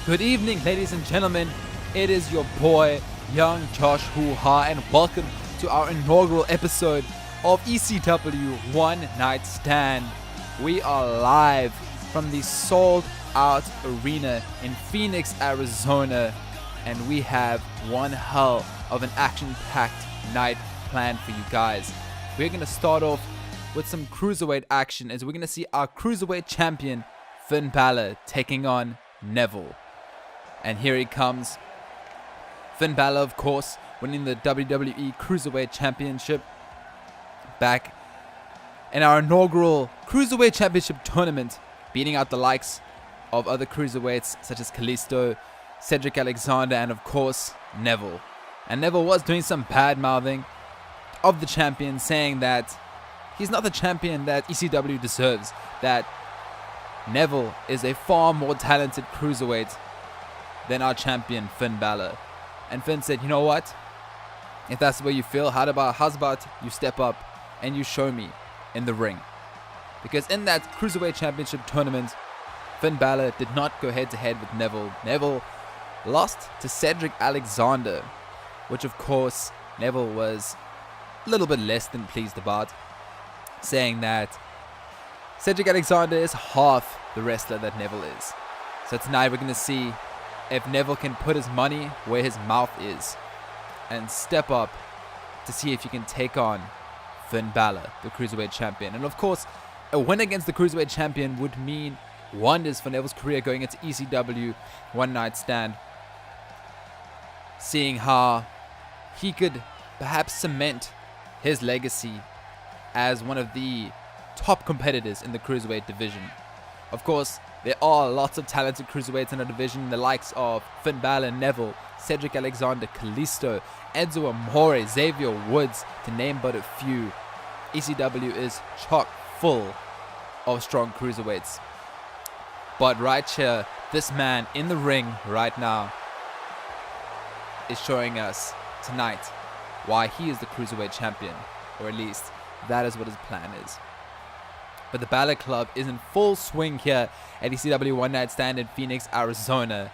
Good evening, ladies and gentlemen. It is your boy, young JoshHOOHA, and welcome to our inaugural episode of ECW One Night Stand. We are live from the sold-out arena in Phoenix, Arizona, and we have one hell of an action-packed night planned for you guys. We're going to start off with some cruiserweight action as we're going to see our cruiserweight champion, Finn Balor, taking on Neville. And here he comes. Finn Balor, of course, winning the WWE Cruiserweight Championship back in our inaugural Cruiserweight Championship tournament, beating out the likes of other cruiserweights such as Kalisto, Cedric Alexander, and of course, Neville. And Neville was doing some bad-mouthing of the champion, saying that he's not the champion that ECW deserves, that Neville is a far more talented cruiserweight than our champion, Finn Balor. And Finn said, you know what? If that's the way you feel, how's about you step up and you show me in the ring? Because in that Cruiserweight Championship tournament, Finn Balor did not go head-to-head with Neville. Neville lost to Cedric Alexander, which of course Neville was a little bit less than pleased about, saying that Cedric Alexander is half the wrestler that Neville is. So tonight we're going to see if Neville can put his money where his mouth is and step up to see if he can take on Finn Balor, the Cruiserweight Champion. And of course, a win against the Cruiserweight Champion would mean wonders for Neville's career going into ECW One Night Stand, seeing how he could perhaps cement his legacy as one of the top competitors in the Cruiserweight division. Of course, there are lots of talented cruiserweights in the division, the likes of Finn Balor, Neville, Cedric Alexander, Kalisto, Enzo Amore, Xavier Woods, to name but a few. ECW is chock full of strong cruiserweights. But right here, this man in the ring right now is showing us tonight why he is the Cruiserweight Champion, or at least that is what his plan is. But the Balor Club is in full swing here at ECW One Night Stand in Phoenix, Arizona.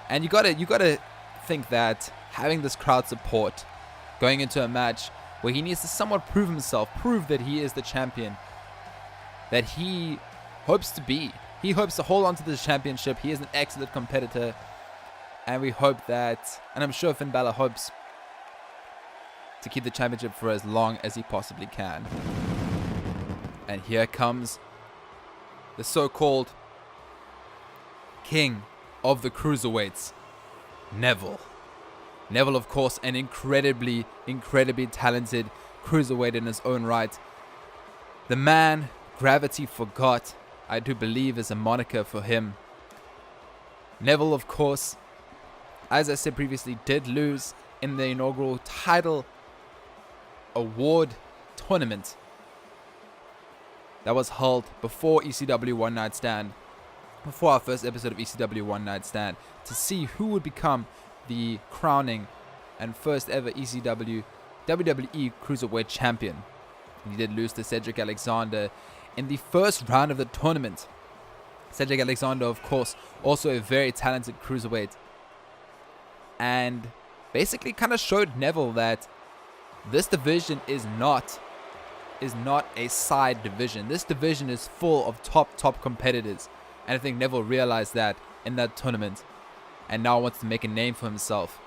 And you gotta think that having this crowd support going into a match where he needs to somewhat prove himself, prove that he is the champion that he hopes to be. He hopes to hold on to this championship. He is an excellent competitor. And we hope that, and I'm sure Finn Balor hopes to keep the championship for as long as he possibly can. And here comes the so-called king of the cruiserweights, Neville. Neville, of course, an incredibly talented cruiserweight in his own right. The man gravity forgot, I do believe, is a moniker for him. Neville, of course, as I said previously, did lose in the inaugural title award tournament that was held before ECW One Night Stand, before our first episode of ECW One Night Stand, to see who would become the crowning and first ever ECW WWE Cruiserweight Champion. He did lose to Cedric Alexander in the first round of the tournament. Cedric Alexander, of course, also a very talented cruiserweight, and basically kind of showed Neville that this division is not a side division. This division is full of top competitors. And I think Neville realized that in that tournament, and now wants to make a name for himself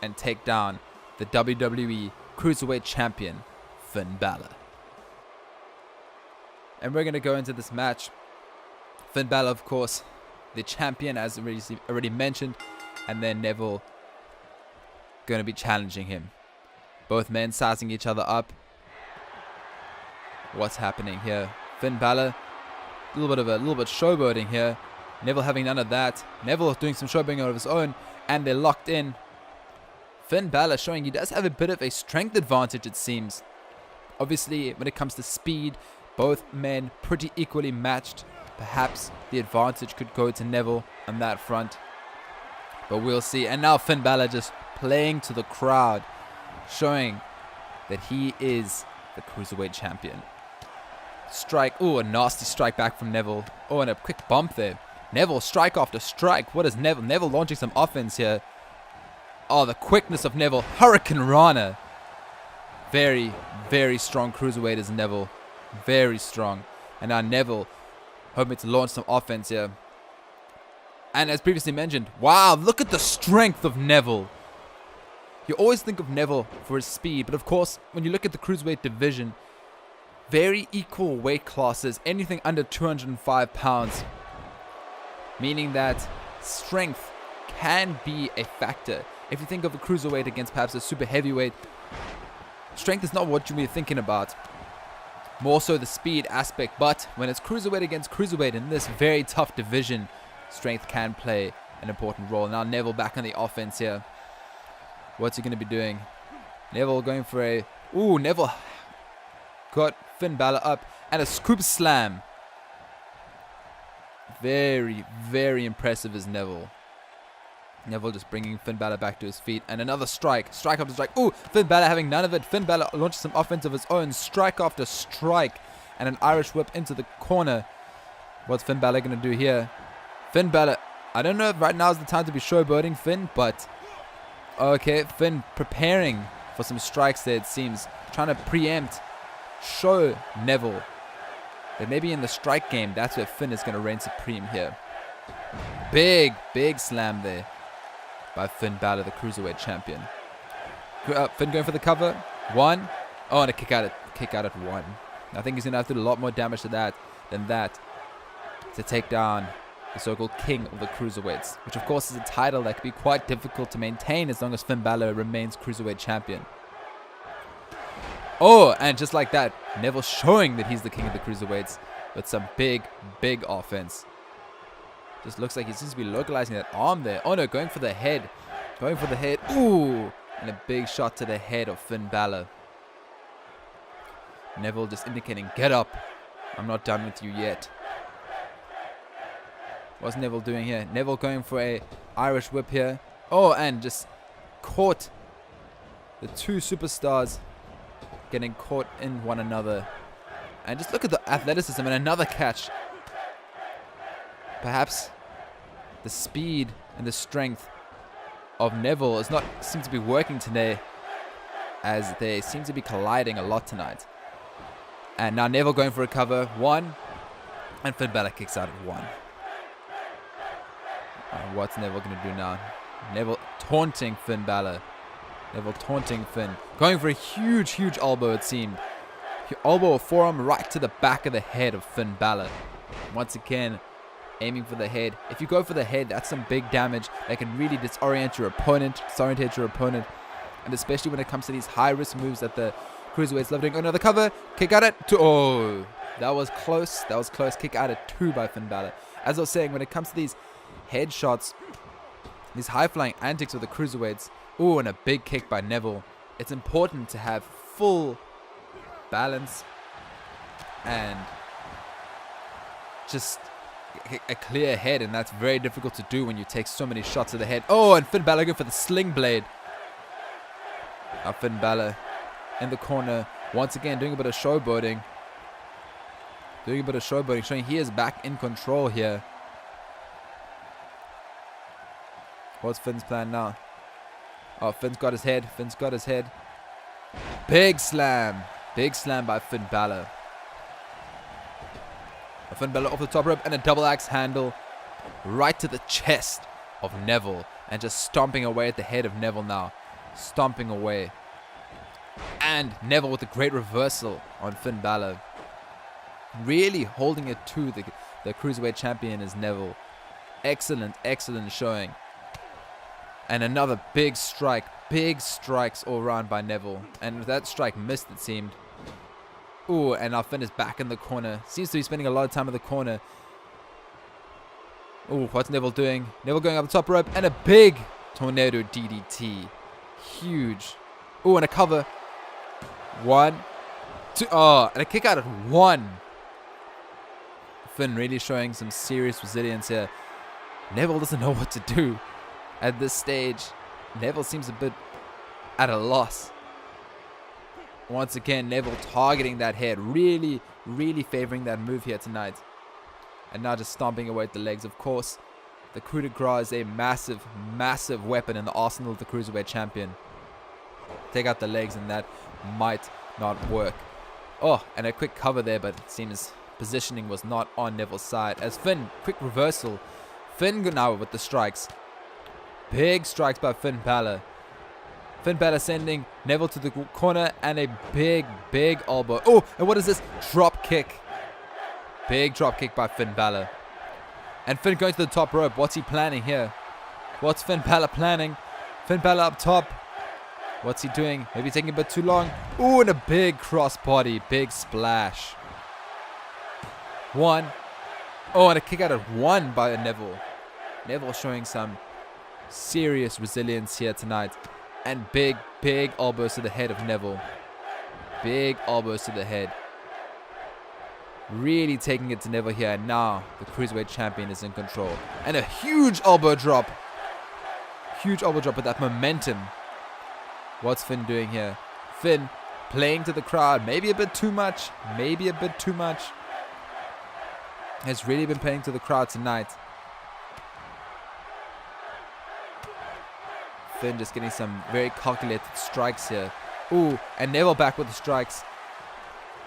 and take down the WWE Cruiserweight Champion, Finn Balor. And we're going to go into this match. Finn Balor, of course, the champion, as already mentioned, and then Neville going to be challenging him. Both men sizing each other up. What's happening here? Finn Balor, a little bit showboating here. Neville having none of that. Neville doing some showboating of his own, and they're locked in. Finn Balor showing he does have a bit of a strength advantage, it seems. Obviously, when it comes to speed, both men pretty equally matched. Perhaps the advantage could go to Neville on that front, but we'll see. And now Finn Balor just playing to the crowd, showing that he is the Cruiserweight Champion. Strike. Oh, a nasty strike back from Neville. Oh, and a quick bump there. Neville, strike after strike. What is Neville? Neville launching some offense here. Oh, the quickness of Neville. Hurricane Rana. Very, very strong cruiserweight is Neville. Very strong. And now Neville hoping to launch some offense here. And as previously mentioned, wow, look at the strength of Neville. You always think of Neville for his speed, but of course, when you look at the cruiserweight division, very equal weight classes, anything under 205 pounds. Meaning that strength can be a factor. If you think of a cruiserweight against perhaps a super heavyweight, strength is not what you be thinking about. More so the speed aspect. But when it's cruiserweight against cruiserweight in this very tough division, strength can play an important role. Now Neville back on the offense here. What's he going to be doing? Neville going for a... Ooh, Neville got Finn Balor up. And a scoop slam. Very, very impressive is Neville. Neville just bringing Finn Balor back to his feet. And another strike. Strike after strike. Ooh, Finn Balor having none of it. Finn Balor launches some offense of his own. Strike after strike. And an Irish whip into the corner. What's Finn Balor going to do here? Finn Balor. I don't know if right now is the time to be showboating Finn, but... Okay, Finn preparing for some strikes there, it seems. Trying to preempt. Show Neville that maybe in the strike game, that's where Finn is going to reign supreme here. Big, big slam there by Finn Balor, the Cruiserweight Champion. Finn going for the cover. 1. Oh, and a kick out at 1. I think he's going to have to do a lot more damage to that than that to take down the so-called King of the Cruiserweights, which of course is a title that can be quite difficult to maintain as long as Finn Balor remains Cruiserweight Champion. Oh, and just like that, Neville showing that he's the King of the Cruiserweights with some big, big offense. Just looks like he seems to be localizing that arm there. Oh no, going for the head. Going for the head. Ooh, and a big shot to the head of Finn Balor. Neville just indicating, get up. I'm not done with you yet. What's Neville doing here? Neville going for a Irish whip here. Oh, and just caught the two superstars getting caught in one another. And just look at the athleticism and another catch. Perhaps the speed and the strength of Neville is not seem to be working today, as they seem to be colliding a lot tonight. And now Neville going for a cover. 1. And Finn Balor kicks out at 1. What's Neville going to do now? Neville taunting Finn Balor. Neville taunting Finn. Going for a huge, huge elbow, it seemed. Elbow or forearm right to the back of the head of Finn Balor. Once again, aiming for the head. If you go for the head, that's some big damage that can really disorientate your opponent. And especially when it comes to these high-risk moves that the Cruiserweights love doing. Another cover. Kick out at 2. Oh, that was close. That was close. Kick out at 2 by Finn Balor. As I was saying, when it comes to these headshots, these high-flying antics of the Cruiserweights. Ooh, and a big kick by Neville. It's important to have full balance and just a clear head, and that's very difficult to do when you take so many shots to the head. Oh, and Finn Balor going for the sling blade. Now Finn Balor in the corner once again doing a bit of showboating. Showing he is back in control here. What's Finn's plan now? Oh, Finn's got his head. Big slam by Finn Balor. Finn Balor off the top rope and a double axe handle right to the chest of Neville, and just stomping away at the head of Neville now. Stomping away. And Neville with a great reversal on Finn Balor. Really holding it to the Cruiserweight Champion is Neville. Excellent showing. And another big strike. Big strikes all around by Neville. And that strike missed, it seemed. Ooh, and now Finn is back in the corner. Seems to be spending a lot of time in the corner. Ooh, what's Neville doing? Neville going up the top rope. And a big tornado DDT. Huge. Ooh, and a cover. 1, 2. Oh, and a kick out at 1. Finn really showing some serious resilience here. Neville doesn't know what to do at this stage. Neville seems a bit at a loss. Once again, Neville targeting that head. Really favoring that move here tonight. And now just stomping away at the legs, of course. The coup de grace is a massive, massive weapon in the arsenal of the Cruiserweight Champion. Take out the legs and that might not work. Oh, and a quick cover there, but it seems positioning was not on Neville's side. As Finn, quick reversal. Finn now with the strikes. Big strikes by Finn Balor. Finn Balor sending Neville to the corner and a big, big elbow. Oh, and what is this? Drop kick. Big drop kick by Finn Balor. And Finn going to the top rope. What's he planning here? What's Finn Balor planning? Finn Balor up top. What's he doing? Maybe taking a bit too long. Ooh, and a big crossbody. Big splash. 1. Oh, and a kick out at 1 by Neville. Neville showing some serious resilience here tonight. And big, big elbows to the head of Neville. Big elbows to the head. Really taking it to Neville here. And now the Cruiserweight Champion is in control. And a huge elbow drop. Huge elbow drop with that momentum. What's Finn doing here? Finn playing to the crowd. Maybe a bit too much. Maybe a bit too much. Has really been playing to the crowd tonight. Finn just getting some very calculated strikes here. Ooh, and Neville back with the strikes.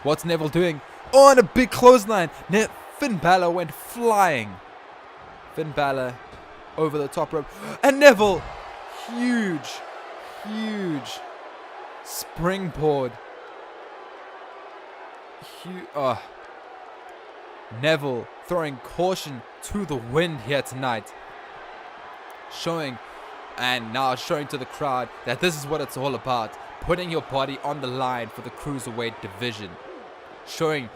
What's Neville doing? Oh, and a big clothesline. Finn Balor went flying. Finn Balor over the top rope. And Neville, huge, huge springboard. Neville throwing caution to the wind here tonight. Showing to the crowd that this is what it's all about. Putting your body on the line for the Cruiserweight division. Showing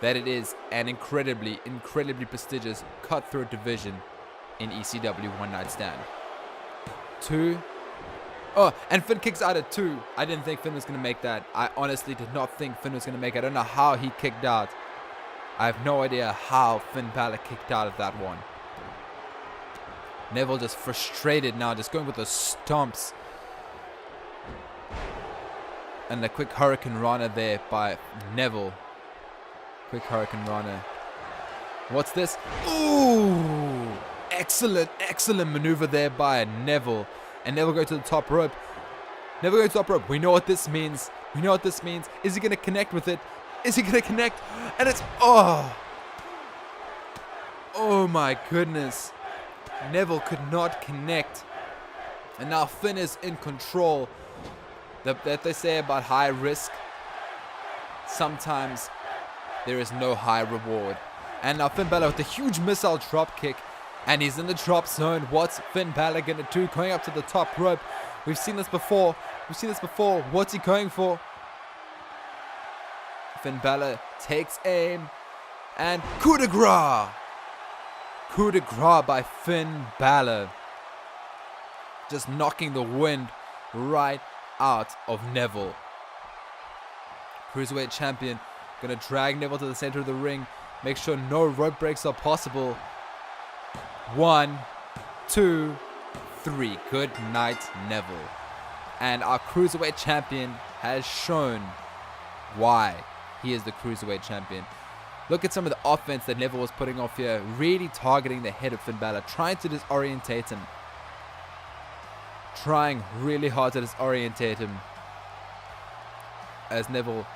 that it is an incredibly, incredibly prestigious cutthroat division in ECW One Night Stand. 2. Oh, and Finn kicks out at 2. I didn't think Finn was going to make that. I honestly did not think Finn was going to make it. I don't know how he kicked out. I have no idea how Finn Balor kicked out of that one. Neville just frustrated now, just going with the stomps. And a quick Hurricane Rana there by Neville. Quick Hurricane Rana. What's this? Ooh! Excellent, excellent maneuver there by Neville. And Neville going to the top rope. Neville going to the top rope. We know what this means. We know what this means. Is he going to connect with it? Is he going to connect? And it's... Oh! Oh my goodness. Neville could not connect. And now Finn is in control. That they say about high risk. Sometimes there is no high reward. And now Finn Balor with a huge missile drop kick. And he's in the drop zone. What's Finn Balor going to do? Going up to the top rope. We've seen this before. What's he going for? Finn Balor takes aim. And coup de grace. Coup de grace by Finn Balor. Just knocking the wind right out of Neville. Cruiserweight Champion gonna drag Neville to the center of the ring. Make sure no rope breaks are possible. 1, 2, 3. Good night, Neville. And our Cruiserweight Champion has shown why he is the Cruiserweight Champion. Look at some of the offense that Neville was putting off here. Really targeting the head of Finn Balor. Trying to disorientate him. Trying really hard to disorientate him. As Neville,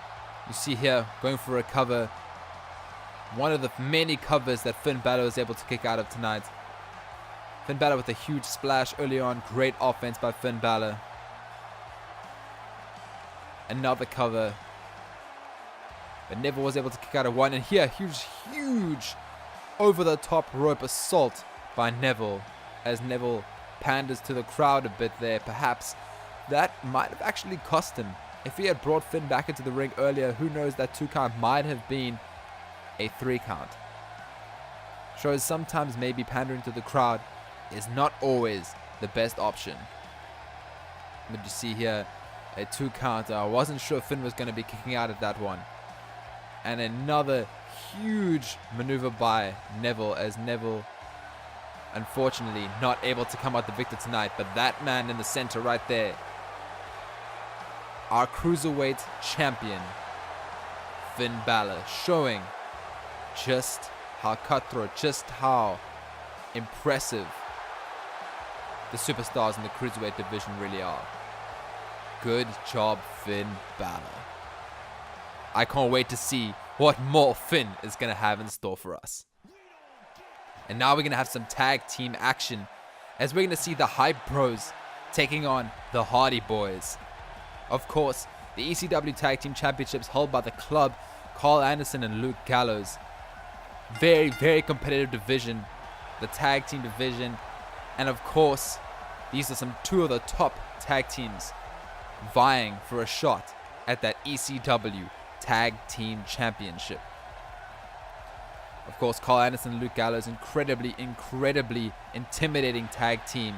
you see here, going for a cover. One of the many covers that Finn Balor was able to kick out of tonight. Finn Balor with a huge splash early on. Great offense by Finn Balor. Another cover. But Neville was able to kick out of 1. And here, huge over the top rope assault by Neville. As Neville panders to the crowd a bit there. Perhaps that might have actually cost him. If he had brought Finn back into the ring earlier, who knows, that 2 count might have been a 3 count. Shows sometimes maybe pandering to the crowd is not always the best option. But you see here, a 2 count. I wasn't sure Finn was going to be kicking out of that one. And another huge maneuver by Neville, as Neville, unfortunately, not able to come out the victor tonight. But that man in the center right there, our Cruiserweight Champion, Finn Balor, showing just how cutthroat, just how impressive the superstars in the Cruiserweight division really are. Good job, Finn Balor. I can't wait to see what more Finn is going to have in store for us. And now we're going to have some tag team action as we're going to see the Hype Bros taking on the Hardy Boys. Of course, the ECW Tag Team Championships held by the Club, Carl Anderson and Luke Gallows. Very, very competitive division, the tag team division. And of course, these are two of the top tag teams vying for a shot at that ECW Tag Team Championship. Of course, Carl Anderson and Luke Gallows, incredibly intimidating tag team.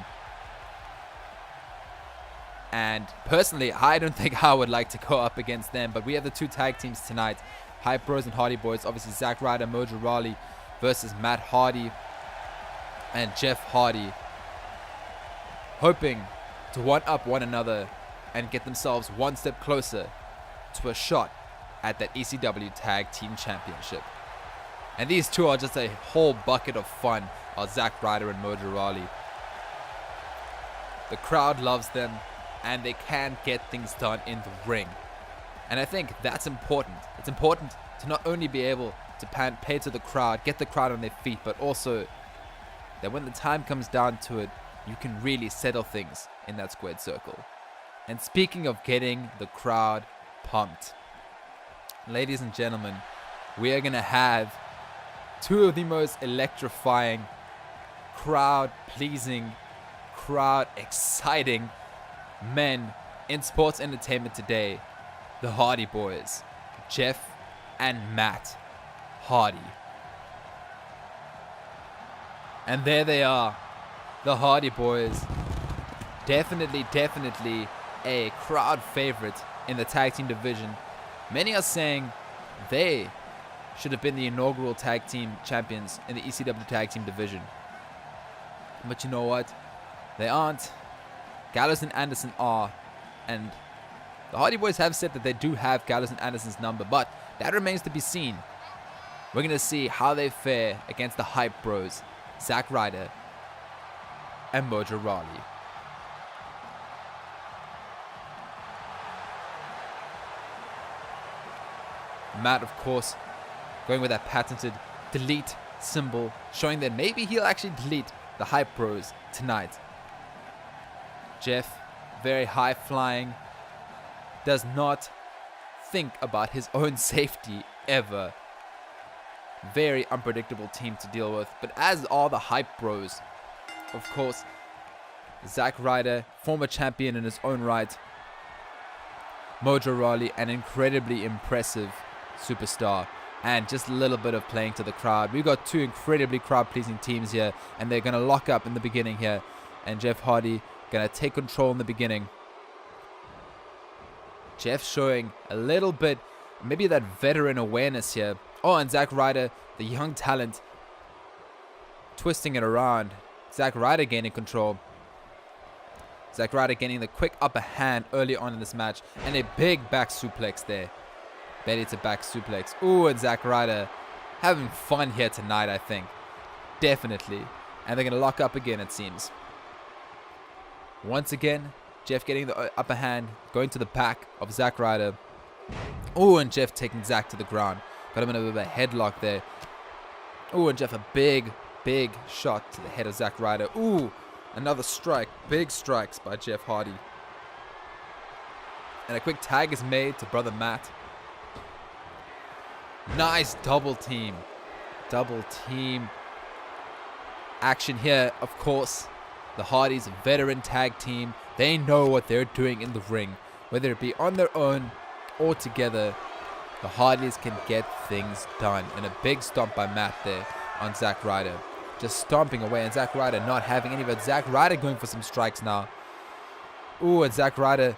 And personally, I don't think I would like to go up against them, but we have the two tag teams tonight. Hype Bros and Hardy Boys, obviously Zack Ryder, Mojo Rawley versus Matt Hardy and Jeff Hardy, hoping to one-up one another and get themselves one step closer to a shot at that ECW Tag Team Championship. And these two are just a whole bucket of fun, are Zack Ryder and Mojo Rawley. The crowd loves them, and they can get things done in the ring. And I think that's important. It's important to not only be able to pay to the crowd, get the crowd on their feet, but also that when the time comes down to it, you can really settle things in that squared circle. And speaking of getting the crowd pumped, ladies and gentlemen, we are going to have two of the most electrifying, crowd-pleasing, crowd-exciting men in sports entertainment today, the Hardy Boys, Jeff and Matt Hardy. And there they are, the Hardy Boys. Definitely a crowd favorite in the tag team division. Many are saying they should have been the inaugural tag team champions in the ECW tag team division. But you know what? They aren't. Gallows and Anderson are. And the Hardy Boys have said that they do have Gallows and Anderson's number, but that remains to be seen. We're going to see how they fare against the Hype Bros, Zack Ryder and Mojo Rawley. Matt, of course, going with that patented delete symbol, showing that maybe he'll actually delete the Hype Bros tonight. Jeff, very high flying, does not think about his own safety ever. Very unpredictable team to deal with, but as are the Hype Bros. Of course, Zack Ryder, former champion in his own right. Mojo Rawley, an incredibly impressive superstar, and just a little bit of playing to the crowd. We've got two incredibly crowd-pleasing teams here, and they're going to lock up in the beginning here, and Jeff Hardy going to take control in the beginning. Jeff showing a little bit, maybe that veteran awareness here. Oh, and Zack Ryder, the young talent, twisting it around. Zack Ryder gaining control. Zack Ryder getting the quick upper hand early on in this match, and a big back suplex there. Belly to back suplex. Ooh, and Zack Ryder having fun here tonight, I think. Definitely. And they're going to lock up again, it seems. Once again, Jeff getting the upper hand, going to the back of Zack Ryder. Ooh, and Jeff taking Zack to the ground. Got him in a bit of a headlock there. Ooh, and Jeff a big shot to the head of Zack Ryder. Ooh, another strike. Big strikes by Jeff Hardy. And a quick tag is made to brother Matt. Nice double team. Double team action here. Of course, the Hardys, a veteran tag team. They know what they're doing in the ring. Whether it be on their own or together, the Hardys can get things done. And a big stomp by Matt there on Zack Ryder. Just stomping away, and Zack Ryder not having any of it. Zack Ryder going for some strikes now. Ooh, and Zack Ryder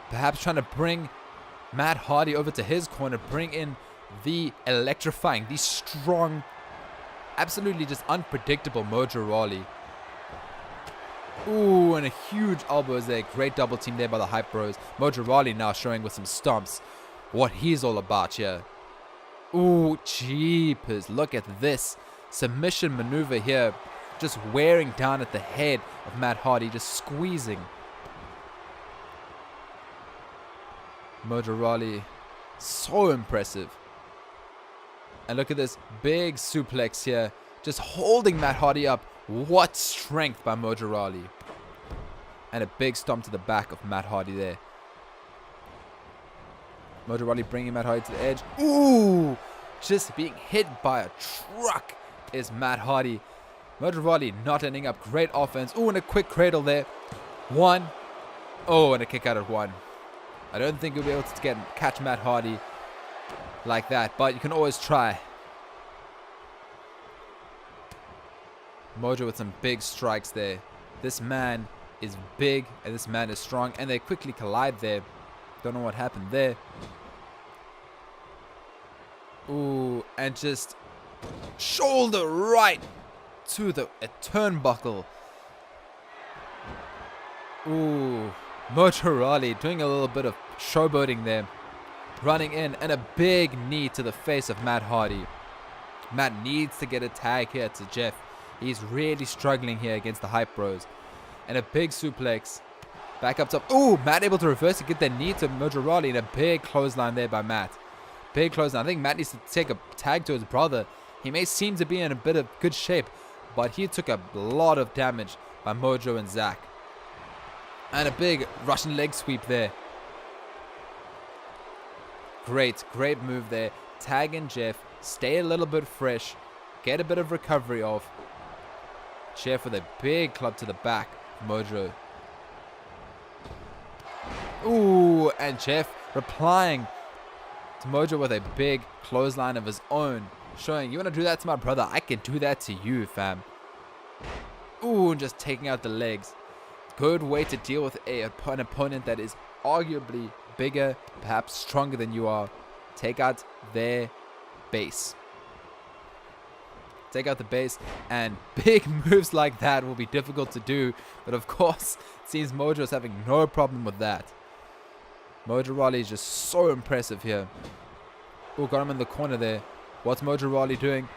perhaps trying to bring Matt Hardy over to his corner. Bring in the electrifying, the strong, absolutely just unpredictable Mojo Rawley. Ooh, and a huge elbow there. Great double team there by the Hype Bros. Mojo Rawley now showing with some stomps what he's all about here. Ooh, jeepers. Look at this submission maneuver here. Just wearing down at the head of Matt Hardy, just squeezing. Mojo Rawley, so impressive. And look at this big suplex here, just holding Matt Hardy up. What strength by Mojo Rawley. And a big stomp to the back of Matt Hardy there. Mojo Rawley bringing Matt Hardy to the edge. Ooh, just being hit by a truck is Matt Hardy. Mojo Rawley not ending up. Great offense. Ooh, and a quick cradle there. One. Oh, and a kick out at one. I don't think you'll be able to catch Matt Hardy like that, but you can always try. Mojo with some big strikes there. This man is big and this man is strong, and they quickly collide there. Don't know what happened there. Ooh, and just shoulder right to a turnbuckle. Ooh, Mojo Rawley doing a little bit of showboating there. Running in, and a big knee to the face of Matt Hardy. Matt needs to get a tag here to Jeff. He's really struggling here against the Hype Bros. And a big suplex. Back up top. Ooh, Matt able to reverse it, get that knee to Mojo Rawley, and a big clothesline there by Matt. Big clothesline. I think Matt needs to take a tag to his brother. He may seem to be in a bit of good shape, but he took a lot of damage by Mojo and Zach. And a big Russian leg sweep there. Great move there. Tag in Jeff. Stay a little bit fresh. Get a bit of recovery off. Jeff with a big club to the back. Mojo. Ooh, and Jeff replying to Mojo with a big clothesline of his own. Showing, you want to do that to my brother? I can do that to you, fam. Ooh, and just taking out the legs. Good way to deal with an opponent that is arguably bigger, perhaps stronger than you are. Take out their base. Take out the base, and big moves like that will be difficult to do. But of course, it seems Mojo is having no problem with that. Mojo Rawley is just so impressive here. Oh, got him in the corner there. What's Mojo Rawley doing?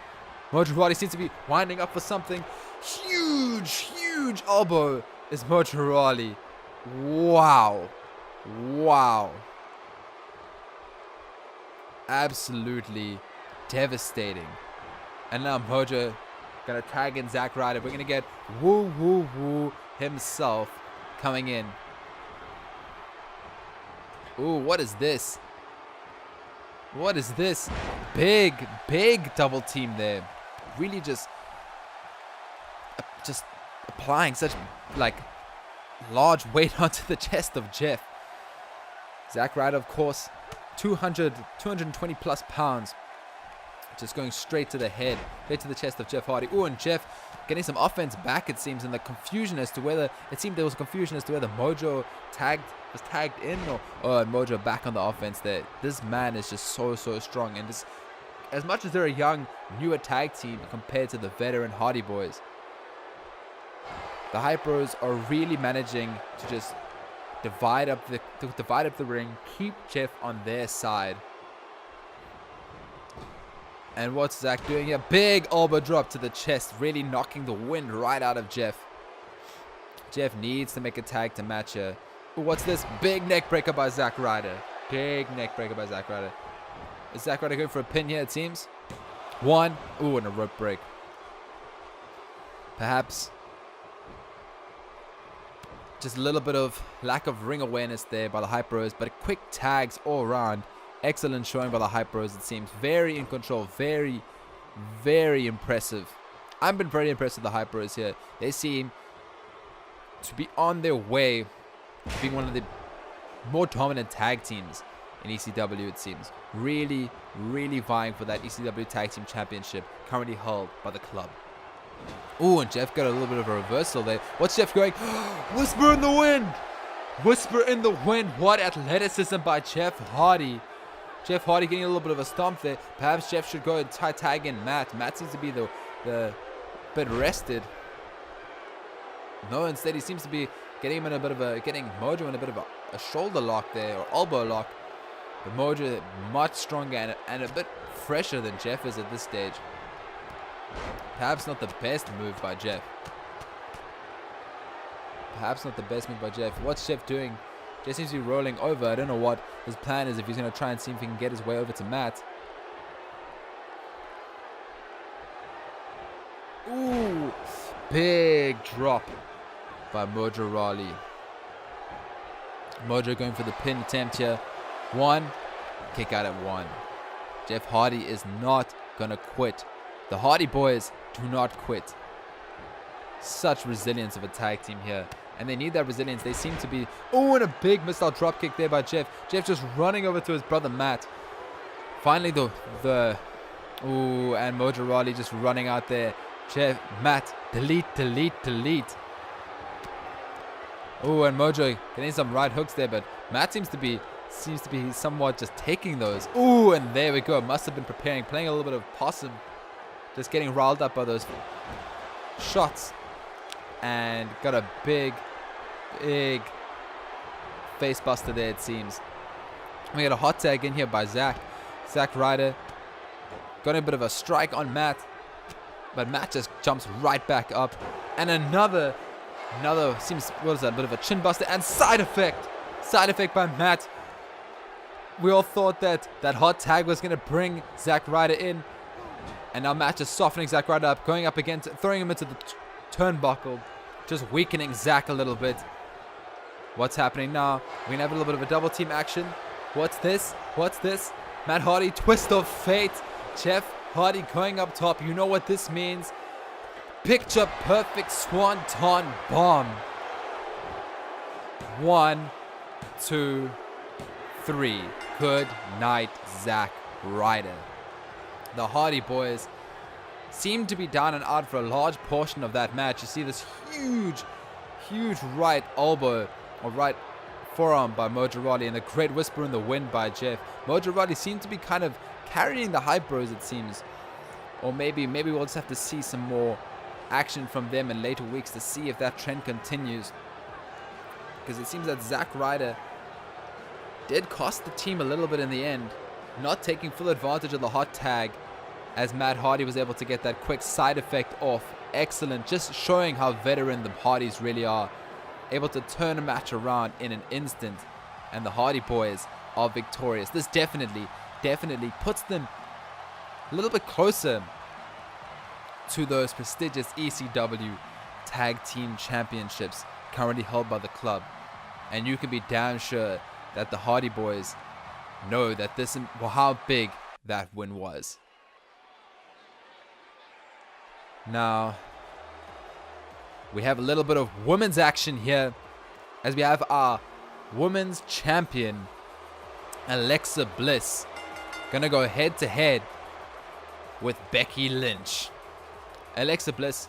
Mojo Rawley seems to be winding up for something. Huge elbow is Mojo Rawley. Wow. Absolutely devastating. And now Mojo gonna tag in Zack Ryder. We're gonna get Woo himself coming in. Ooh, what is this? What is this? Big double team there. Really just applying such like large weight onto the chest of Jeff. Zack Ryder, of course, 220 plus pounds. Just going straight to the head, straight to the chest of Jeff Hardy. Ooh, and Jeff getting some offense back, it seems, in the confusion as to whether, it seemed there was confusion as to whether Mojo was tagged in or Mojo back on the offense there. This man is just so strong, and just, as much as they're a young, newer tag team compared to the veteran Hardy Boys, the Hype Bros are really managing to just divide up the ring, keep Jeff on their side. And what's Zach doing here? Big elbow drop to the chest, really knocking the wind right out of Jeff. Jeff needs to make a tag to match her. Ooh, what's this? Big neck breaker by Zack Ryder. Big neck breaker by Zack Ryder. Is Zack Ryder going for a pin here, it seems? One. Ooh, and a rope break. Perhaps just a little bit of lack of ring awareness there by the Hype Bros, but quick tags all around. Excellent showing by the Hype Bros, it seems. Very in control. Very impressive. I've been very impressed with the Hype Bros here. They seem to be on their way to being one of the more dominant tag teams in ECW, it seems. Really vying for that ECW Tag Team Championship, currently held by the club. Ooh, and Jeff got a little bit of a reversal there. What's Jeff going? Whisper in the wind! Whisper in the wind. What athleticism by Jeff Hardy. Jeff Hardy getting a little bit of a stomp there. Perhaps Jeff should go and tag in Matt. Matt seems to be the bit rested. No, instead he seems to be getting Mojo in a bit of a shoulder lock there, or elbow lock. But Mojo much stronger and a bit fresher than Jeff is at this stage. Perhaps not the best move by Jeff. Perhaps not the best move by Jeff. What's Jeff doing? Jeff seems to be rolling over. I don't know what his plan is, if he's going to try and see if he can get his way over to Matt. Ooh, big drop by Mojo Rawley. Mojo going for the pin attempt here. 1, kick out at 1. Jeff Hardy is not going to quit. The Hardy boys do not quit. Such resilience of a tag team here. And they need that resilience. They seem to be... Oh, and a big missile drop kick there by Jeff. Jeff just running over to his brother Matt. Finally, Ooh, and Mojo Rawley just running out there. Jeff, Matt, delete. Oh, and Mojo getting some right hooks there, but Matt seems to be somewhat just taking those. Oh, and there we go. Must have been preparing, playing a little bit of possum. Just getting riled up by those shots. And got a big face buster there, it seems. We got a hot tag in here by Zack Ryder. Got a bit of a strike on Matt. But Matt just jumps right back up. And another seems, what is that, a bit of a chin buster and side effect by Matt. We all thought that hot tag was going to bring Zack Ryder in. And now Matt just softening Zack Ryder up, going up again, throwing him into the turnbuckle, just weakening Zack a little bit. What's happening now? We're going to have a little bit of a double team action. What's this? Matt Hardy, twist of fate. Jeff Hardy going up top. You know what this means. Picture perfect swanton bomb. 1, 2, 3. Good night, Zack Ryder. The Hardy boys seem to be down and out for a large portion of that match. You see this huge right elbow or right forearm by Mojo Rawley and the great whisper in the wind by Jeff. Mojo Rawley seemed to be kind of carrying the Hype Bros, it seems. Or maybe we'll just have to see some more action from them in later weeks to see if that trend continues. Because it seems that Zack Ryder did cost the team a little bit in the end, not taking full advantage of the hot tag, as Matt Hardy was able to get that quick side effect off. Excellent, just showing how veteran the Hardys really are. Able to turn a match around in an instant, and the Hardy boys are victorious. This definitely puts them a little bit closer to those prestigious ECW Tag Team Championships currently held by the club. And you can be damn sure that the Hardy boys know that how big that win was. Now, we have a little bit of women's action here, as we have our women's champion, Alexa Bliss, gonna go head to head with Becky Lynch. Alexa Bliss,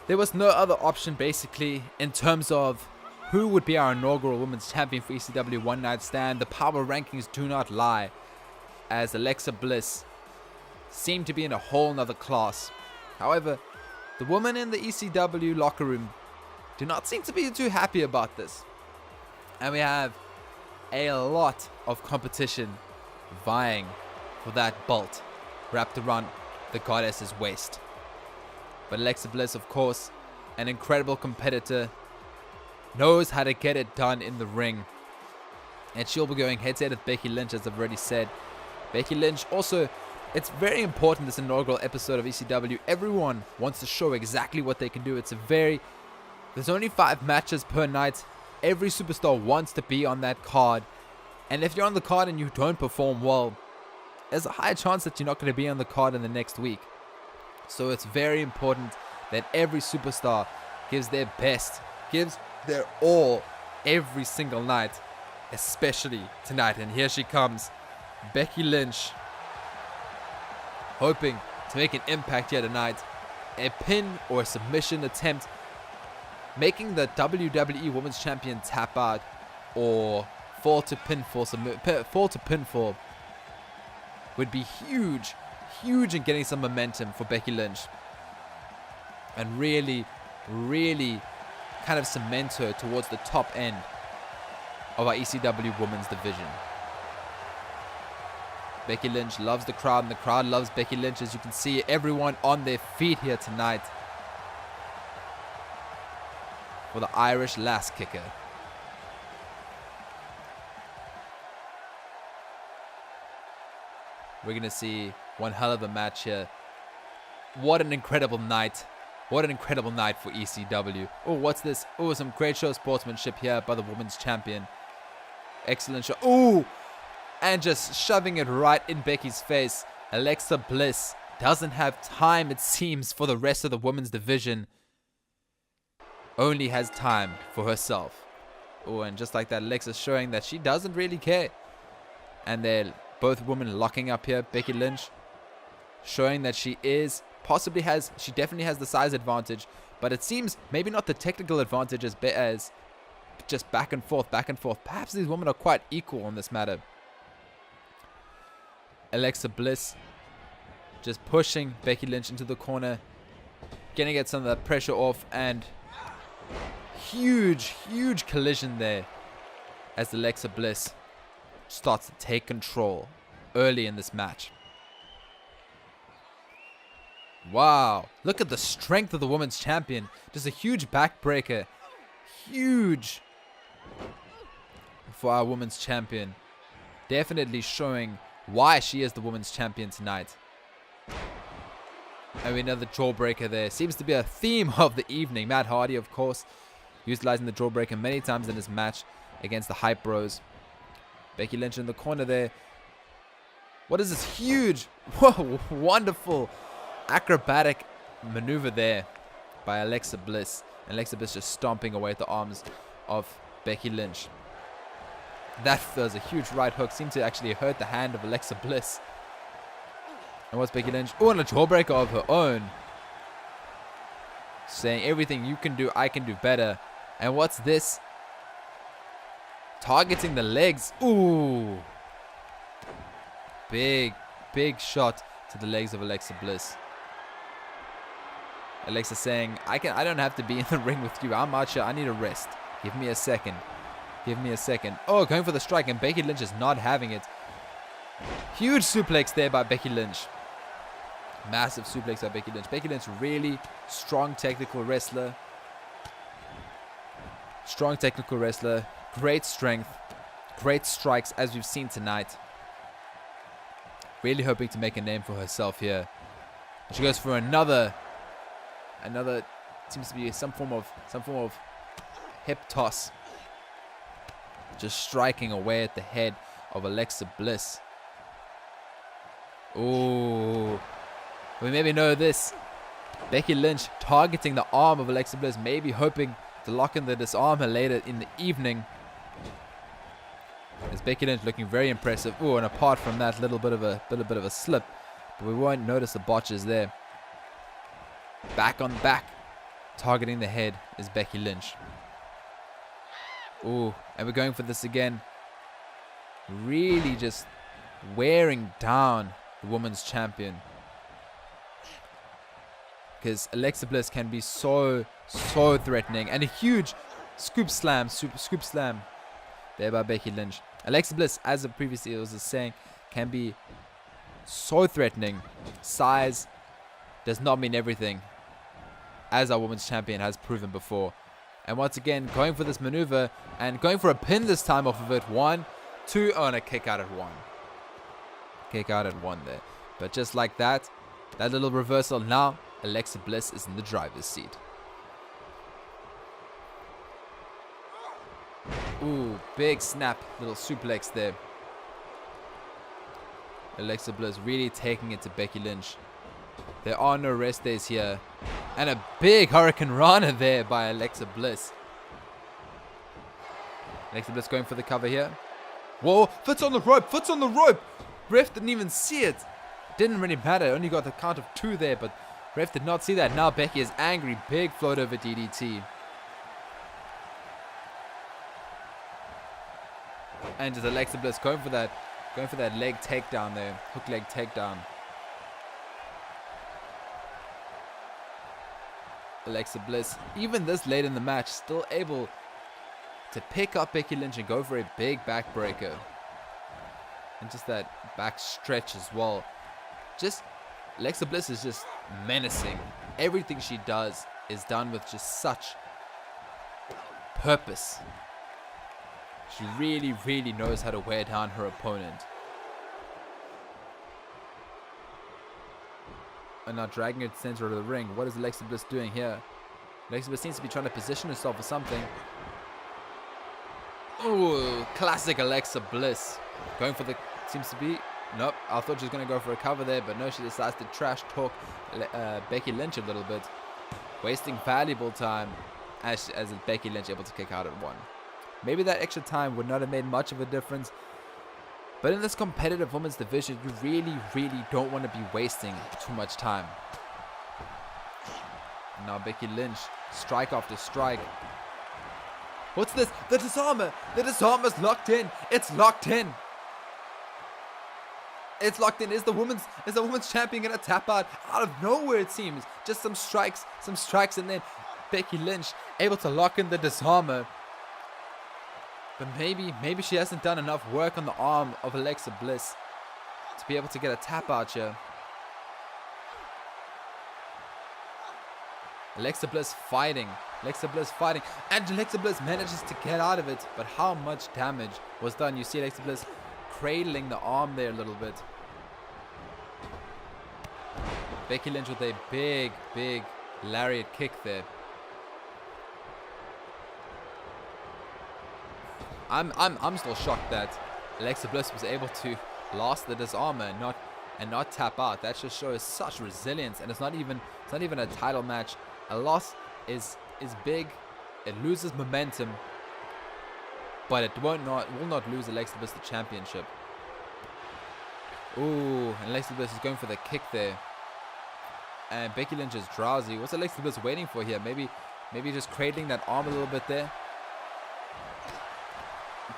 there was no other option basically in terms of who would be our inaugural women's champion for ECW One Night Stand. The power rankings do not lie, as Alexa Bliss seemed to be in a whole nother class. However, the women in the ECW locker room do not seem to be too happy about this. And we have a lot of competition vying for that belt wrapped around the goddess's waist. But Alexa Bliss, of course, an incredible competitor, knows how to get it done in the ring. And she'll be going head to head with Becky Lynch, as I've already said. Becky Lynch also, it's very important, this inaugural episode of ECW. Everyone wants to show exactly what they can do. There's only 5 matches per night. Every superstar wants to be on that card. And if you're on the card and you don't perform well, there's a high chance that you're not going to be on the card in the next week. So it's very important that every superstar gives their best, gives their all every single night, especially tonight. And here she comes, Becky Lynch, hoping to make an impact here tonight. A pin or a submission attempt, making the WWE Women's Champion tap out or fall to pinfall would be huge in getting some momentum for Becky Lynch and really kind of cement her towards the top end of our ECW Women's division. Becky Lynch loves the crowd, and the crowd loves Becky Lynch. As you can see, everyone on their feet here tonight for the Irish lass kicker. We're going to see one hell of a match here. What an incredible night. What an incredible night for ECW. Oh, what's this? Oh, some great show sportsmanship here by the women's champion. Excellent show. Oh, and just shoving it right in Becky's face. Alexa Bliss doesn't have time, it seems, for the rest of the women's division. Only has time for herself. Oh, and just like that, Alexa's showing that she doesn't really care. And they're both women locking up here. Becky Lynch showing that she definitely has the size advantage, but it seems maybe not the technical advantage as just back and forth, back and forth. Perhaps these women are quite equal on this matter. Alexa Bliss just pushing Becky Lynch into the corner, getting at some of that pressure off, and huge collision there as Alexa Bliss starts to take control early in this match. Wow, look at the strength of the women's champion. Just a huge backbreaker. Huge for our women's champion. Definitely showing why she is the women's champion tonight. And another jawbreaker there. Seems to be a theme of the evening. Matt Hardy, of course, utilizing the jawbreaker many times in this match against the Hype Bros. Becky Lynch in the corner there. What is this huge, whoa, wonderful acrobatic maneuver there by Alexa Bliss. Alexa Bliss just stomping away at the arms of Becky Lynch. That was a huge right hook. Seemed to actually hurt the hand of Alexa Bliss. And what's Becky Lynch? Oh, and a jawbreaker of her own. Saying everything you can do, I can do better. And what's this? Targeting the legs. Ooh. Big shot to the legs of Alexa Bliss. Alexa saying, I don't have to be in the ring with you. I'm out here. I need a rest. Give me a second. Give me a second. Oh, going for the strike, and Becky Lynch is not having it. Huge suplex there by Becky Lynch. Massive suplex by Becky Lynch. Becky Lynch, really strong technical wrestler. Strong technical wrestler. Great strength. Great strikes, as we've seen tonight. Really hoping to make a name for herself here. And she goes for another seems to be some form of hip toss. Just striking away at the head of Alexa Bliss. Ooh. We maybe know this. Becky Lynch targeting the arm of Alexa Bliss, maybe hoping to lock in the disarm her later in the evening. As Becky Lynch looking very impressive. Ooh, and apart from that, little bit of a slip, but we won't notice the botches there. Back on back, targeting the head is Becky Lynch. Ooh, and we're going for this again. Really just wearing down the women's champion. Because Alexa Bliss can be so threatening. And a huge scoop slam there by Becky Lynch. Alexa Bliss, as I previously was saying, can be so threatening. Size does not mean everything, as our women's champion has proven before. And once again, going for this maneuver and going for a pin this time off of it. 1, 2, oh, and a kick out at 1. Kick out at 1 there. But just like that little reversal, now Alexa Bliss is in the driver's seat. Ooh, big snap, little suplex there. Alexa Bliss really taking it to Becky Lynch. There are no rest days here. And a big Hurricane Rana there by Alexa Bliss. Alexa Bliss going for the cover here. Whoa, foot's on the rope. Ref didn't even see it. Didn't really matter, only got the count of 2 there, but ref did not see that. Now Becky is angry. Big float over DDT. And just Alexa Bliss going for that leg takedown there. Hook leg takedown. Alexa Bliss, even this late in the match, still able to pick up Becky Lynch and go for a big backbreaker. And just that back stretch as well. Just, Alexa Bliss is just menacing. Everything she does is done with just such purpose. She really, really knows how to wear down her opponent. And now dragging her to the center of the ring. What is Alexa Bliss doing here? Alexa Bliss seems to be trying to position herself for something. Ooh, classic Alexa Bliss. Going for the, seems to be, nope. I thought she was going to go for a cover there, but no, she decides to trash talk Becky Lynch a little bit. Wasting valuable time as Becky Lynch able to kick out at 1. Maybe that extra time would not have made much of a difference. But in this competitive women's division, you really, really don't want to be wasting too much time. Now Becky Lynch, strike after strike. What's this? The disarmer! The disarmer's locked in! It's locked in! It's locked in. Is the women's champion gonna tap out of nowhere, it seems? Just some strikes, and then Becky Lynch able to lock in the disarmer. But maybe she hasn't done enough work on the arm of Alexa Bliss to be able to get a tap out here. Alexa Bliss fighting, and Alexa Bliss manages to get out of it. But how much damage was done? You see Alexa Bliss cradling the arm there a little bit. Becky Lynch with a big lariat kick there. I'm still shocked that Alexa Bliss was able to last the disarmer and not tap out. That just shows such resilience, and it's not even a title match. A loss is big. It loses momentum, but it will not lose Alexa Bliss the championship. Ooh, and Alexa Bliss is going for the kick there. And Becky Lynch is drowsy. What's Alexa Bliss waiting for here? Maybe just cradling that arm a little bit there.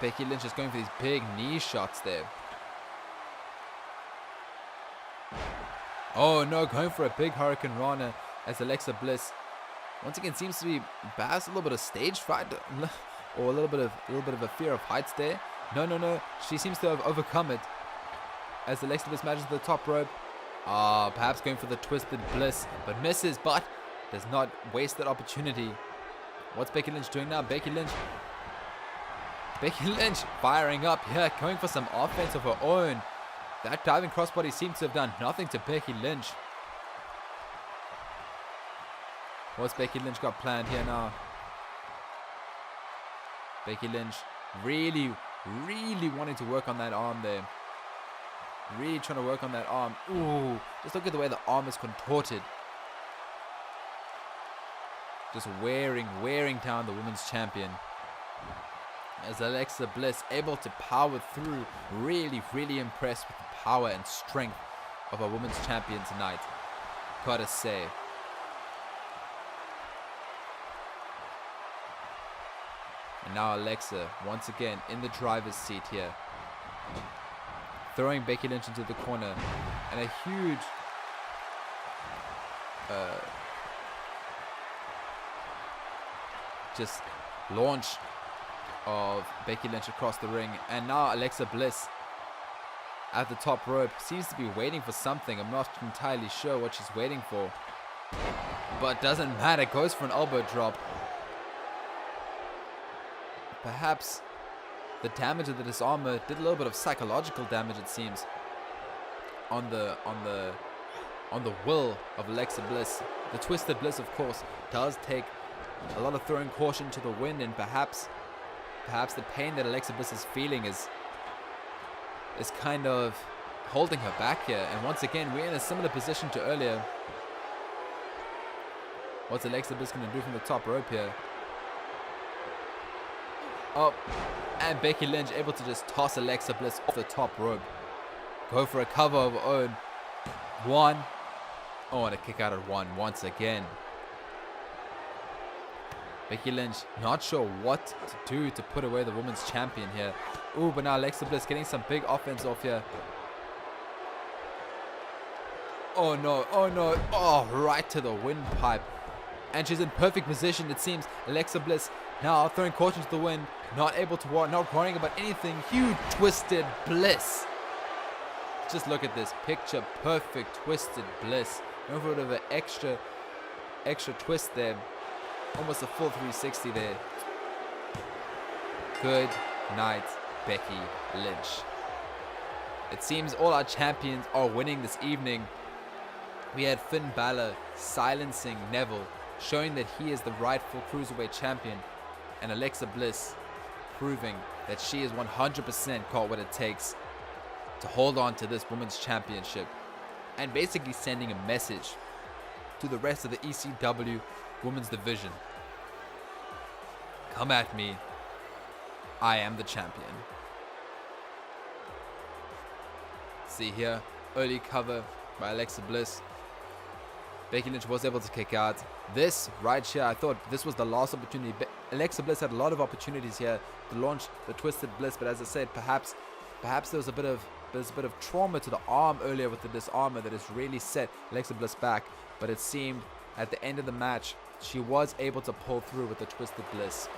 Becky Lynch is going for these big knee shots there. Oh no, going for a big Hurricane Rana as Alexa Bliss once again seems to be perhaps a little bit of stage fright or a little bit of a fear of heights there. No. She seems to have overcome it as Alexa Bliss matches the top rope. Perhaps going for the Twisted Bliss, but misses, but does not waste that opportunity. What's Becky Lynch doing now? Becky Lynch firing up here, going for some offense of her own. That diving crossbody seems to have done nothing to Becky Lynch. What's Becky Lynch got planned here now? Becky Lynch really wanting to work on that arm there. Really trying to work on that arm. Ooh, just look at the way the arm is contorted. Just wearing down the women's champion. As Alexa Bliss able to power through. Really impressed with the power and strength of our women's champion tonight. Gotta say. And now Alexa, once again, in the driver's seat here. Throwing Becky Lynch into the corner. And a huge just launch of Becky Lynch across the ring. And now Alexa Bliss at the top rope seems to be waiting for something. I'm not entirely sure what she's waiting for, but doesn't matter. Goes for an elbow drop. Perhaps the damage of the disarmer did a little bit of psychological damage, it seems, on the will of Alexa Bliss. The Twisted Bliss, of course, does take a lot of throwing caution to the wind, and perhaps the pain that Alexa Bliss is feeling is kind of holding her back here. And once again, we're in a similar position to earlier. What's Alexa Bliss going to do from the top rope here? Oh, and Becky Lynch able to just toss Alexa Bliss off the top rope. Go for a cover of her own. 1. Oh, and a kick out at 1 once again. Becky Lynch not sure what to do to put away the women's champion here. Ooh, but now Alexa Bliss getting some big offense off here. Oh no, oh, right to the windpipe. And she's in perfect position, it seems. Alexa Bliss now throwing caution to the wind. Not able to not worrying about anything. Huge Twisted Bliss. Just look at this. Picture perfect twisted Bliss. A bit of an extra twist there. Almost a full 360 there. Good night, Becky Lynch. It seems all our champions are winning this evening. We had Finn Balor silencing Neville, showing that he is the rightful Cruiserweight champion, and Alexa Bliss proving that she is 100% got what it takes to hold on to this women's championship, and basically sending a message to the rest of the ECW women's division. Come at me. I am the champion. See here, early cover by Alexa Bliss. Becky Lynch was able to kick out. This right here, I thought this was the last opportunity. Alexa Bliss had a lot of opportunities here to launch the Twisted Bliss, but as I said, perhaps there was a bit of trauma to the arm earlier with the disarmer that has really set Alexa Bliss back. But it seemed at the end of the match, she was able to pull through with the Twisted Bliss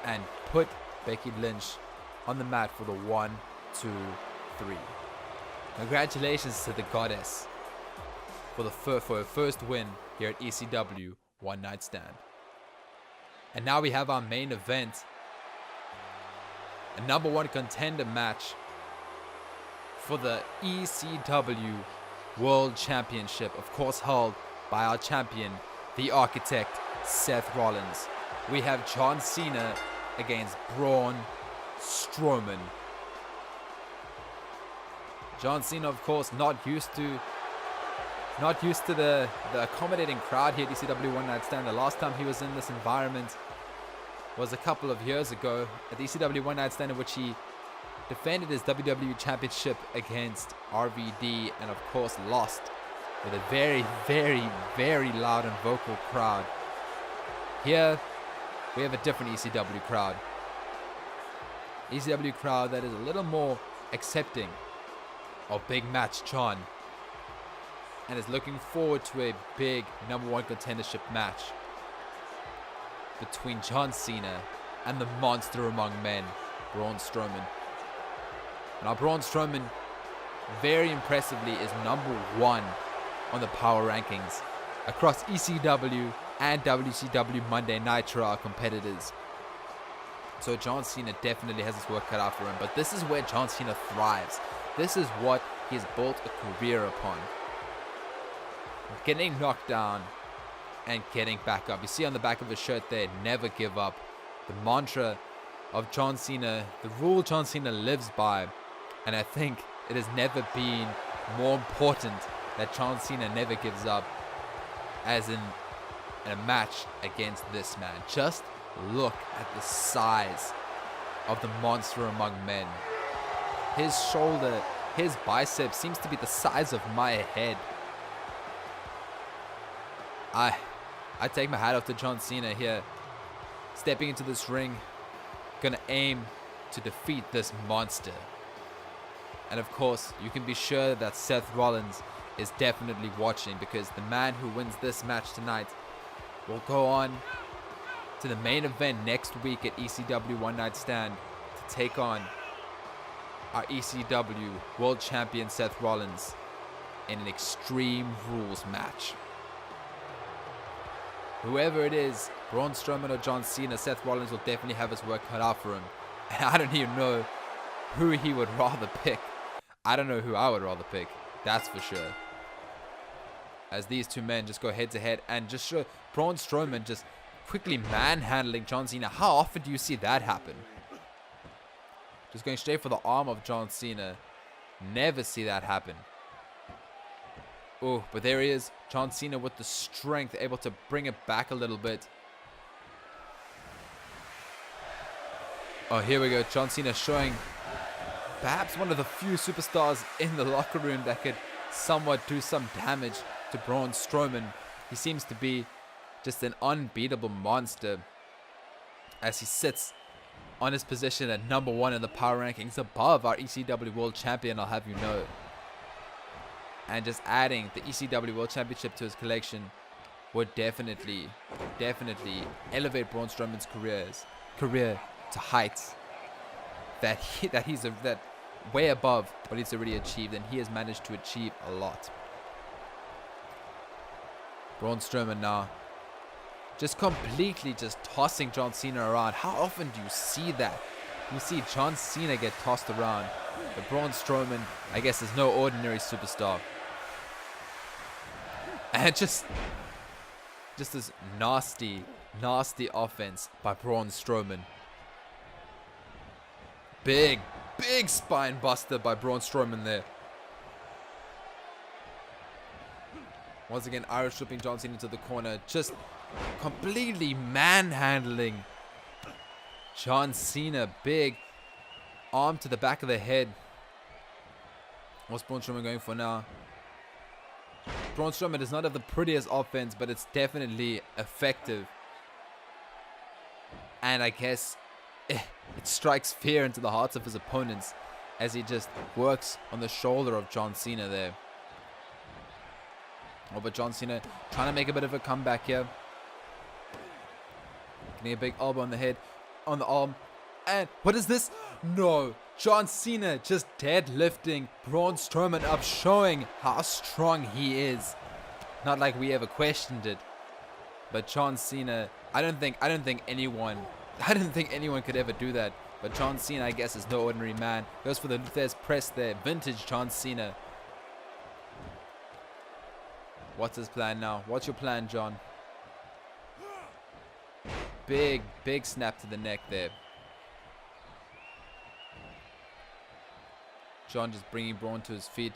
and put Becky Lynch on the mat for the 1, 2, 3. Congratulations to the goddess for her first win here at ECW One Night Stand. And now we have our main event, a number 1 contender match for the ECW World Championship, of course held by our champion, the Architect, Seth Rollins. We have John Cena against Braun Strowman. John Cena, of course, not used to the accommodating crowd here at ECW One Night Stand. The last time he was in this environment was a couple of years ago at the ECW One Night Stand, in which he defended his WWE Championship against RVD and of course lost with a very, very, very loud and vocal crowd. Here we have a different ECW crowd. ECW crowd that is a little more accepting of Big Match John and is looking forward to a big number 1 contendership match between John Cena and the monster among men, Braun Strowman. Now Braun Strowman, very impressively, is number 1 on the power rankings across ECW and WCW Monday Nitro, our competitors. So John Cena definitely has his work cut out for him, but this is where John Cena thrives. This is what he has built a career upon. Getting knocked down and getting back up. You see on the back of his shirt there, never give up. The mantra of John Cena, the rule John Cena lives by. And I think it has never been more important that John Cena never gives up as in a match against this man. Just look at the size of the monster among men. His shoulder, his bicep seems to be the size of my head. I take my hat off to John Cena here. Stepping into this ring, gonna aim to defeat this monster. And of course, you can be sure that Seth Rollins is definitely watching, because the man who wins this match tonight will go on to the main event next week at ECW One Night Stand to take on our ECW World Champion Seth Rollins in an Extreme Rules match. Whoever it is, Braun Strowman or John Cena, Seth Rollins will definitely have his work cut out for him. And I don't even know who he would rather pick. I don't know who I would rather pick. That's for sure. As these two men just go head to head and just show Braun Strowman just quickly manhandling John Cena. How often do you see that happen? Just going straight for the arm of John Cena. Never see that happen. Oh, but there he is. John Cena with the strength, able to bring it back a little bit. Oh, here we go. John Cena showing perhaps one of the few superstars in the locker room that could somewhat do some damage to Braun Strowman. He seems to be just an unbeatable monster as he sits on his position at number 1 in the power rankings, above our ECW World Champion, I'll have you know. And just adding the ECW World Championship to his collection would definitely elevate Braun Strowman's career to heights that way above what he's already achieved, and he has managed to achieve a lot. Braun Strowman now just completely just tossing John Cena around. How often do you see that? You see John Cena get tossed around. But Braun Strowman, I guess, is no ordinary superstar. And just this nasty offense by Braun Strowman. Big spine buster by Braun Strowman there. Once again, Irish whipping John Cena to the corner. Just completely manhandling John Cena. Big arm to the back of the head. What's Braun Strowman going for now? Braun Strowman does not have the prettiest offense, but it's definitely effective. And I guess it strikes fear into the hearts of his opponents as he just works on the shoulder of John Cena there. Oh, but John Cena trying to make a bit of a comeback here. Getting a big elbow on the head, on the arm. And what is this? No. John Cena just deadlifting Braun Strowman up, showing how strong he is. Not like we ever questioned it. But John Cena, I don't think anyone could ever do that. But John Cena, I guess, is no ordinary man. Goes for the Luther's press there. Vintage John Cena. What's his plan now? What's your plan, John? Big snap to the neck there. John just bringing Braun to his feet.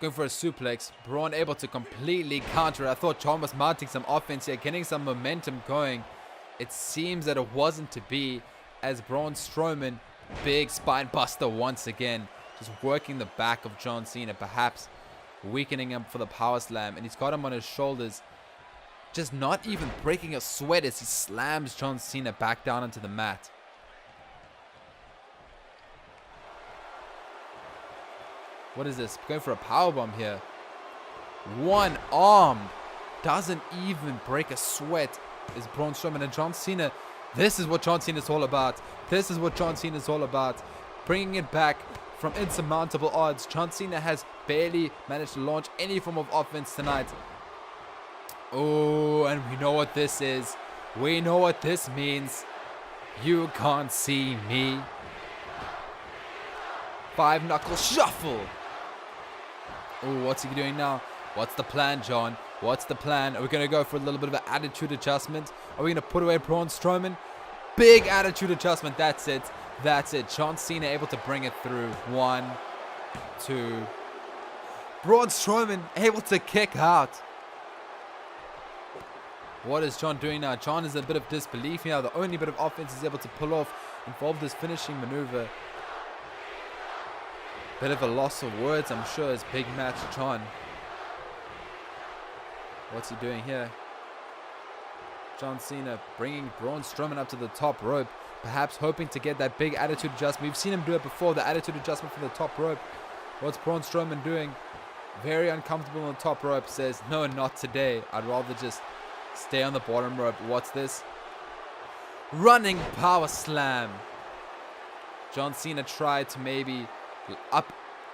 Going for a suplex. Braun able to completely counter. I thought John was mounting some offense here, getting some momentum going. It seems that it wasn't to be, as Braun Strowman, big spine buster once again. Just working the back of John Cena, perhaps weakening him for the power slam. And he's got him on his shoulders. Just not even breaking a sweat as he slams John Cena back down onto the mat. What is this? Going for a powerbomb here. One arm. Doesn't even break a sweat. Is Braun Strowman and John Cena. This is what John Cena is all about. This is what John Cena is all about. Bringing it back from insurmountable odds. John Cena has barely managed to launch any form of offense tonight. Oh, and we know what this is. We know what this means. You can't see me. 5-knuckle shuffle. Oh, what's he doing now? What's the plan, John? What's the plan? Are we going to go for a little bit of an attitude adjustment? Are we going to put away Braun Strowman? Big attitude adjustment. That's it. That's it. John Cena able to bring it through. 1, 2. Braun Strowman able to kick out. What is John doing now? John is a bit of disbelief here. The only bit of offense he's able to pull off involved this finishing maneuver. Bit of a loss of words, I'm sure, as big match John. What's he doing here? John Cena bringing Braun Strowman up to the top rope, perhaps hoping to get that big attitude adjustment. We've seen him do it before, the attitude adjustment from the top rope. What's Braun Strowman doing? Very uncomfortable on the top rope. Says, no, not today. I'd rather just stay on the bottom rope. What's this? Running power slam. John Cena tried to maybe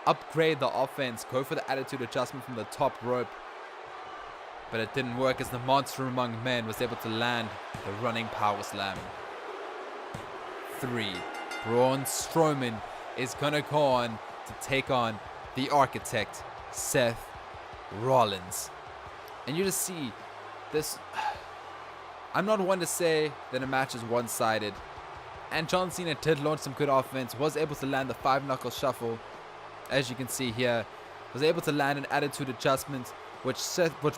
upgrade the offense, go for the attitude adjustment from the top rope, but it didn't work as the monster among men was able to land the running power slam. 3. Braun Strowman is gonna go on to take on the architect, Seth Rollins. And you just see this. I'm not one to say that a match is one-sided, and John Cena did launch some good offense, was able to land the 5-knuckle shuffle, as you can see here, was able to land an attitude adjustment, which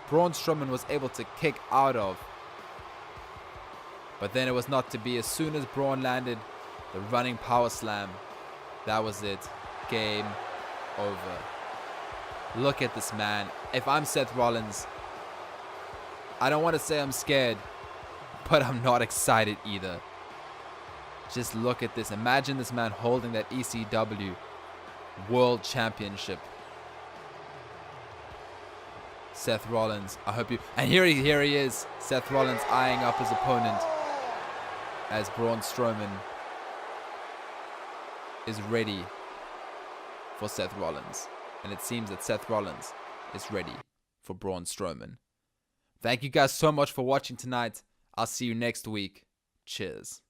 Braun Strowman was able to kick out of. But then it was not to be. As soon as Braun landed the running power slam, that was it. Game over. Look at this man. If I'm Seth Rollins, I don't want to say I'm scared, but I'm not excited either. Just look at this. Imagine this man holding that ECW World Championship. Seth Rollins, I hope you... And here he is. Seth Rollins eyeing up his opponent as Braun Strowman is ready for Seth Rollins. And it seems that Seth Rollins is ready for Braun Strowman. Thank you guys so much for watching tonight. I'll see you next week. Cheers.